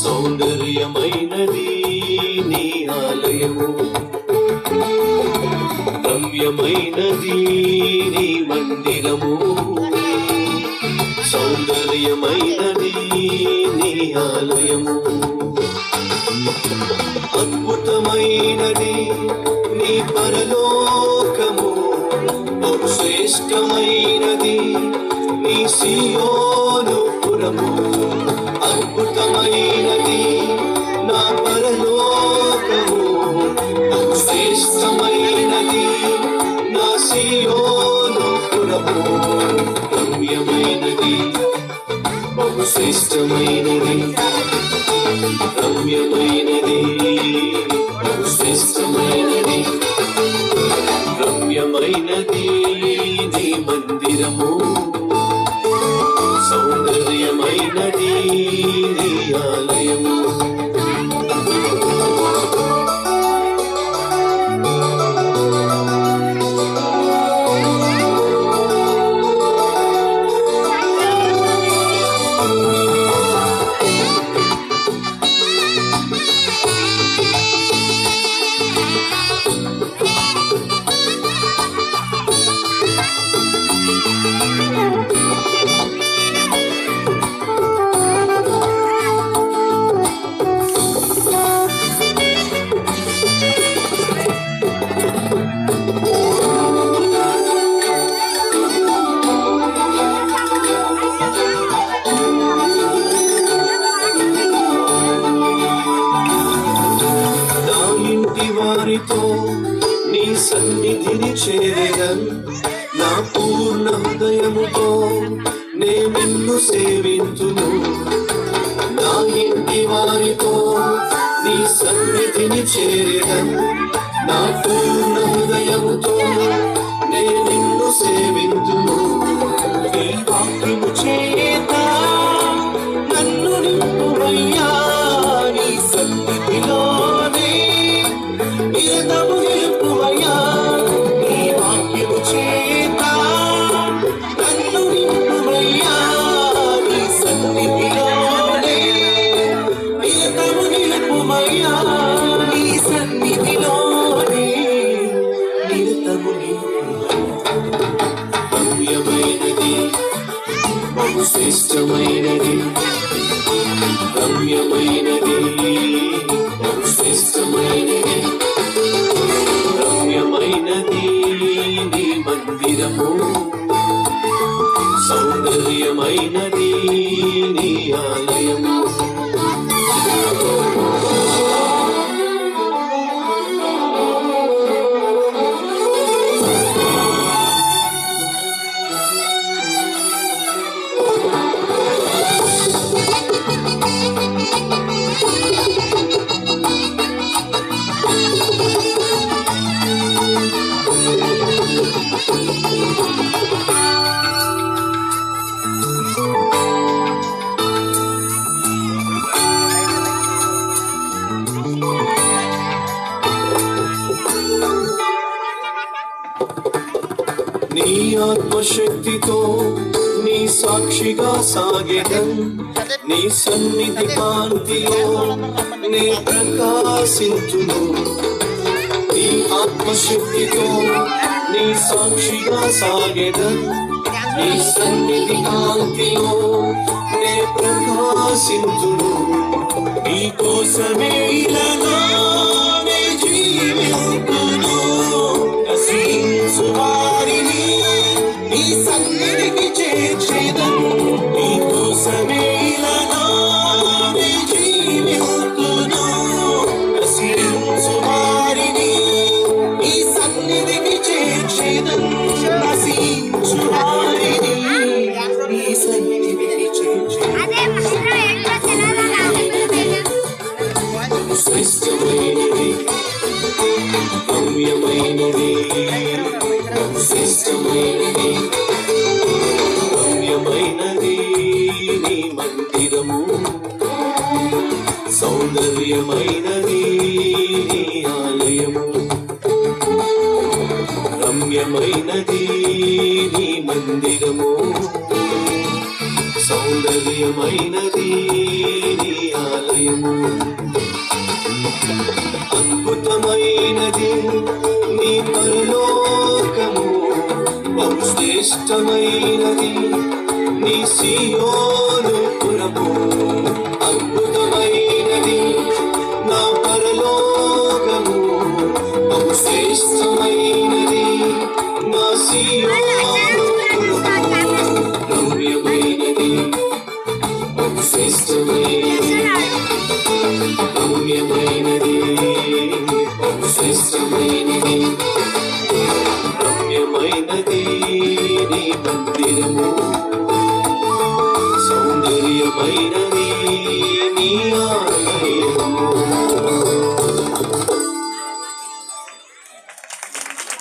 సౌందర్యమైనది నీ ఆలయము, రమ్యమైనది నీ మందిరము, సౌందర్యమైనది నీ ఆలయము, అద్భుతమైనది నీ పరలోకము, శ్రేష్టమైనది నీ సియోను పురము, అద్భుతమైనది నా పరలోకము, శ్రేష్టమైనది నా సియోను పురము, రమ్యమైనది బహు శ్రేష్టమైనది, రమ్యమైనది బహు శ్రేష్టమైనది, రమ్యమైనది నీ మందిరము, సౌందర్యమైనది నీ ఆలయము. వారితో నీ సన్నిధిని చేరగన్, నా పూర్ణ హృదయముతో నేను నిన్ను సేవింతును. నా ఇంటి వారితో నీ సన్నిధిని చేరగన్, నా పూర్ణ హృదయముతో నేను నిన్ను సేవింతును. నీ వాక్యము చేత నన్ను నింపుమయ్యా, నీ సన్నిధిలోనే నిరతము నిలుపుమయ్యా, నీ వాక్యము చేత నన్ను నింపుమయ్యా, నీ సన్నిధిలోనే నిరతము నిలుపుమయ్యా, నీ సన్నిధిలోనే నిరతము నిలుపుమయ్యా. రమ్యమైనది బహు శ్రేష్టమైనది, రమ్యమైనది బహు శ్రేష్టమైనది, రమ్యమైనది నీ మందిరము, సౌందర్యమైనది నీ ఆలయము. నీ ఆత్మశక్తితో నీ సాక్షిగా సాగెదన్, నీ సన్నిధి కాంతిలో నే ప్రకాశించును. నీ ఆత్మశక్తితో నీ సాక్షిగా సాగెదన్, నీ సన్నిధి కాంతిలో నే ప్రకాశించును. నీ కోసమే ఇలాగా నే జీవించును, నశించు వారిని నీ సన్నిధికి చేర్చెదను. నీ కోసమే ఇలాగా నే జీవించును, నశించు వారిని నీ సన్నిధికి చేర్చెదను. నశించు వారిని నీ సన్నిధికి చేర్చెదను. శ్రేష్టమైనది, రమ్యమైనది, శ్రేష్టమైనది, రమ్యమైనది నీ మందిరము, సౌందర్యమైనది నీ ఆలయము, రమ్యమైనది నీ మందిరము, సౌందర్యమైనది నీ ఆలయము. శ్రేష్టమైనది నీ సీయోను పురము, అద్భుతమైనది నా పరలోకము, బహు శ్రేష్టమైనది నా సీయోను పురము, రమ్యమైనది బహు శ్రేష్టమైనది, రమ్యమైనది బహు శ్రేష్టమైనది, రమ్యమైనది నీ మందిరము, సౌందర్యమైనది నీ